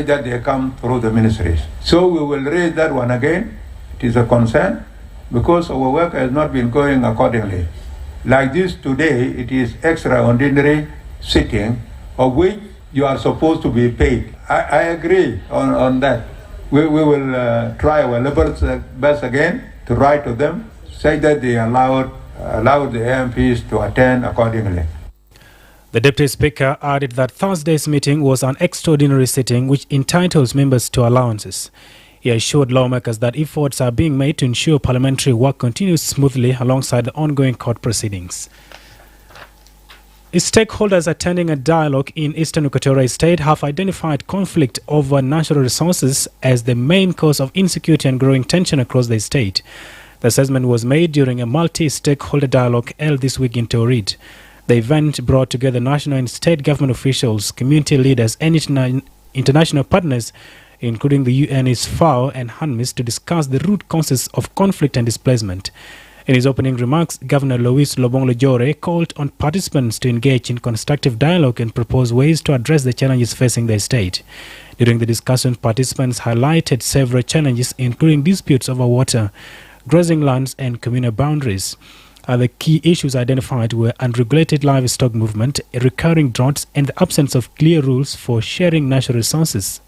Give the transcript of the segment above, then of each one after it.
that they come through the ministries. So we will raise that one again. It is a concern because our work has not been going accordingly. Like this today, it is extraordinary sitting of which you are supposed to be paid. I agree on that. We will try our level best again to write to them, say that they allow the MPs to attend accordingly. The Deputy Speaker added that Thursday's meeting was an extraordinary sitting which entitles members to allowances. He assured lawmakers that efforts are being made to ensure parliamentary work continues smoothly alongside the ongoing court proceedings. Stakeholders attending a dialogue in Eastern Equatorial State have identified conflict over natural resources as the main cause of insecurity and growing tension across the state. The assessment was made during a multi-stakeholder dialogue held this week in Taurid. The event brought together national and state government officials, community leaders, and international partners, including the UN's FAO and HANMIS, to discuss the root causes of conflict and displacement. In his opening remarks, Governor Louis Lobong-Lojore called on participants to engage in constructive dialogue and propose ways to address the challenges facing the state. During the discussion, participants highlighted several challenges, including disputes over water, grazing lands, and communal boundaries. Other key issues identified were unregulated livestock movement, recurring droughts, and the absence of clear rules for sharing natural resources.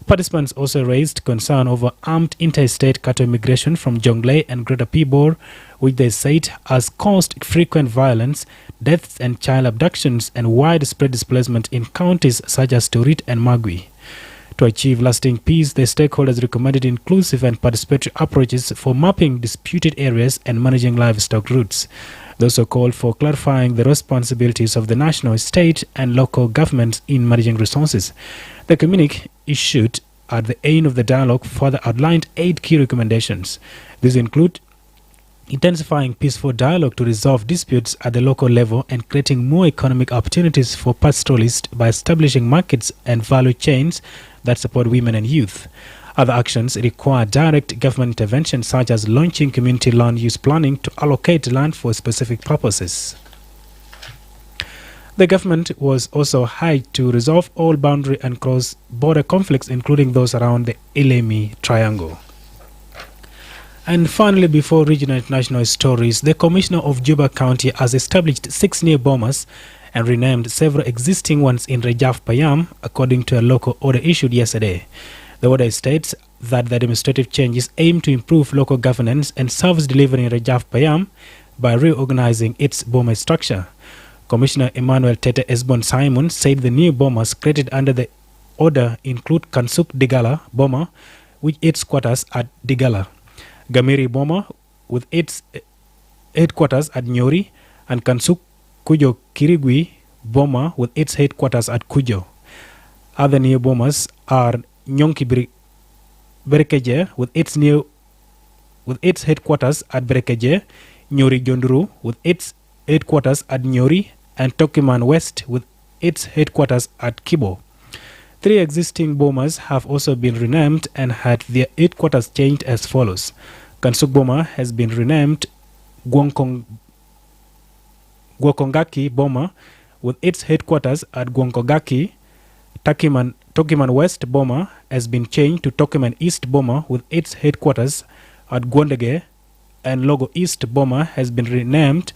Participants also raised concern over armed interstate cattle migration from Jonglei and Greater Pibor, which they said has caused frequent violence, deaths and child abductions, and widespread displacement in counties such as Taurid and Magui. To achieve lasting peace, the stakeholders recommended inclusive and participatory approaches for mapping disputed areas and managing livestock routes. They also called for clarifying the responsibilities of the national, state, and local governments in managing resources. The communique issued at the end of the dialogue further outlined 8 key recommendations. These include intensifying peaceful dialogue to resolve disputes at the local level and creating more economic opportunities for pastoralists by establishing markets and value chains that support women and youth. Other actions require direct government intervention, such as launching community land use planning to allocate land for specific purposes. The government was also hired to resolve all boundary and cross-border conflicts, including those around the Ilemi Triangle. And finally, before regional and national stories, the Commissioner of Juba County has established 6 new bombers and renamed several existing ones in Rajaf Payam, according to a local order issued yesterday. The order states that the administrative changes aim to improve local governance and service delivery in Rajaf Payam by reorganizing its bomber structure. Commissioner Emmanuel Tete Esbon Simon said the new bombers created under the order include Kansuk Digala bomber, with its quarters at Digala, Gamiri bomber, with its headquarters at Nyori, and Kansuk Kujo Kirigwi bomber, with its headquarters at Kujo. Other new bombers are Nyonki Berekeje, with its headquarters at Berekeje, Nyori Jonduru, with its headquarters at Nyori, and Tokiman West, with its headquarters at Kibo. 3 existing bombers have also been renamed and had their headquarters changed as follows. Kansuk bomber has been renamed Gwokongaki bomber, with its headquarters at Gwokongaki. Tokiman West bomber has been changed to Tokiman East bomber, with its headquarters at Gwondege, and Logo East bomber has been renamed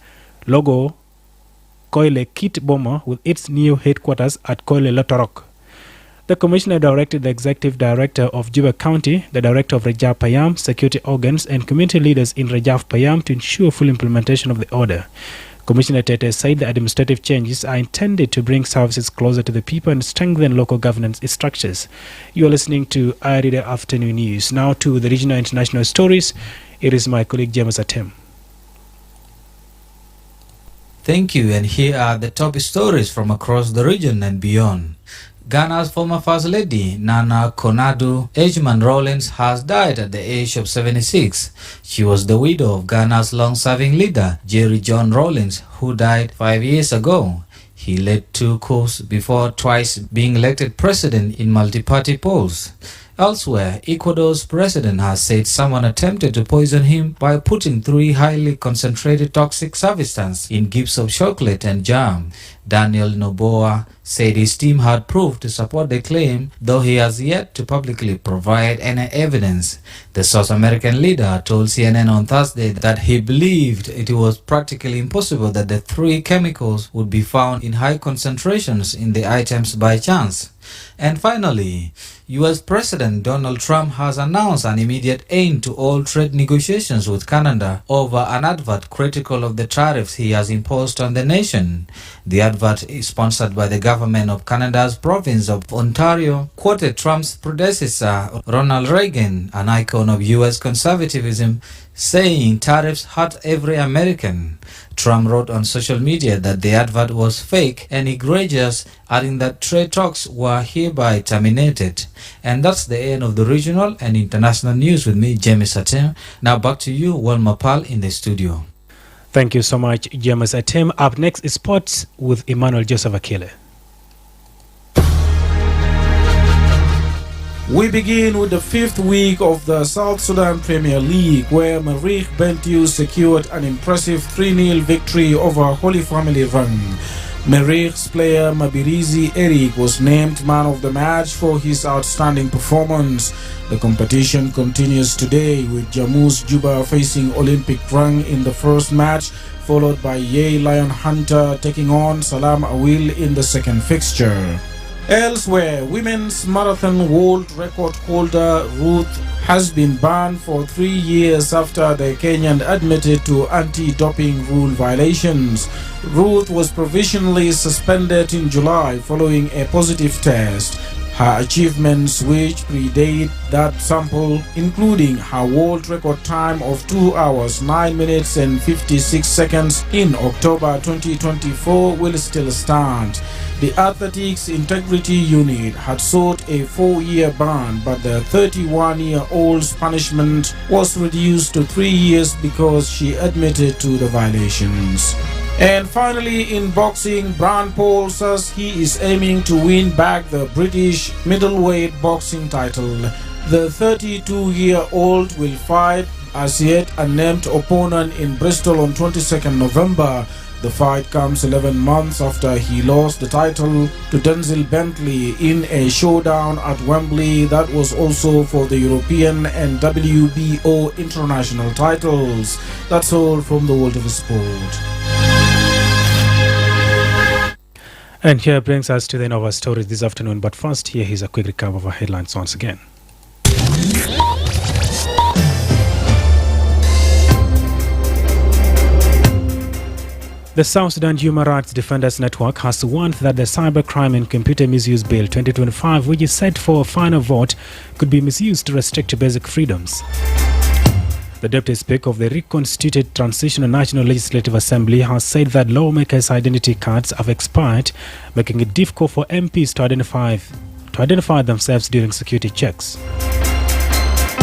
Logo Koile Kit bomber, with its new headquarters at Koile Lotorok. The Commissioner directed the Executive Director of Juba County, the Director of Rajaf Payam, security organs, and community leaders in Rajaf Payam to ensure full implementation of the order. Commissioner Tete said the administrative changes are intended to bring services closer to the people and strengthen local governance structures. You are listening to iReader Afternoon News. Now to the regional and international stories. It is my colleague James Atem. Thank you, and here are the top stories from across the region and beyond. Ghana's former First Lady, Nana Konadu Edgeman Rawlings, has died at the age of 76. She was the widow of Ghana's long-serving leader, Jerry John Rawlings, who died 5 years ago. He led 2 coups before twice being elected president in multi-party polls. Elsewhere, Ecuador's president has said someone attempted to poison him by putting 3 highly concentrated toxic substances in gifts of chocolate and jam. Daniel Noboa said his team had proof to support the claim, though he has yet to publicly provide any evidence. The South American leader told CNN on Thursday that he believed it was practically impossible that the 3 chemicals would be found in high concentrations in the items by chance. And finally, U.S. President Donald Trump has announced an immediate end to all trade negotiations with Canada over an advert critical of the tariffs he has imposed on the nation. The advert, is sponsored by the government of Canada's province of Ontario, quoted Trump's predecessor, Ronald Reagan, an icon of U.S. conservatism, saying tariffs hurt every American. Trump wrote on social media that the advert was fake and egregious, adding that trade talks were hereby terminated. And that's the end of the regional and international news with me, James Atem. Now back to you, Wol Mapal, in the studio. Thank you so much, James Atem. Up next is sports with Emmanuel Joseph Akile. We begin with the 5th week of the South Sudan Premier League, where Marikh Bentiu secured an impressive 3-0 victory over Holy Family Rang. Marikh's player Mabirizi Eric was named man of the match for his outstanding performance. The competition continues today with Jammus Juba facing Olympic Rang in the first match, followed by Yei Lion Hunter taking on Salam Awil in the second fixture. Elsewhere, women's marathon world record holder Ruth has been banned for 3 years after the Kenyan admitted to anti-doping rule violations. Ruth was provisionally suspended in July following a positive test. Her achievements, which predate that sample, including her world record time of 2 hours, 9 minutes and 56 seconds in October 2024, will still stand. The Athletics Integrity Unit had sought a 4-year ban, but the 31-year-old's punishment was reduced to 3 years because she admitted to the violations. And finally, in boxing, Brand Paul says he is aiming to win back the British middleweight boxing title. The 32-year-old will fight as yet unnamed opponent in Bristol on 22nd November. The fight comes 11 months after he lost the title to Denzel Bentley in a showdown at Wembley that was also for the European and WBO international titles. That's all from the world of sport. And here brings us to the end of our stories this afternoon. But first, here is a quick recap of our headlines once again. The South Sudan Human Rights Defenders Network has warned that the Cybercrime and Computer Misuse Bill 2025, which is set for a final vote, could be misused to restrict basic freedoms. The Deputy Speaker of the reconstituted Transitional National Legislative Assembly has said that lawmakers' identity cards have expired, making it difficult for MPs to identify themselves during security checks.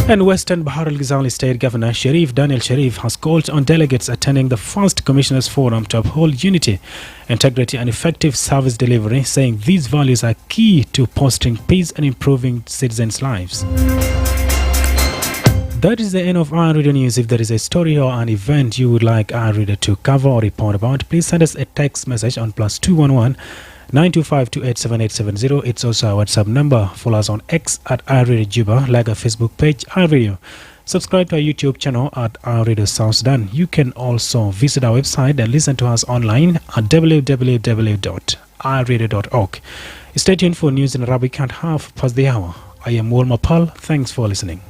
And Western Bahar al-Ghazali State Governor Sharif Daniel Sharif has called on delegates attending the first Commissioners Forum to uphold unity, integrity and effective service delivery, saying these values are key to fostering peace and improving citizens' lives. That is the end of our Radio News. If there is a story or an event you would like our reader to cover or report about, please send us a text message on +211 925 287870. It's also our WhatsApp number. Follow us on X at iRadio Juba, like our Facebook page, iRadio. Subscribe to our YouTube channel at iRadio South Sudan. You can also visit our website and listen to us online at www.iRadio.org. Stay tuned for news in Arabic at 1/2 past the hour. I am Wol Mapal. Thanks for listening.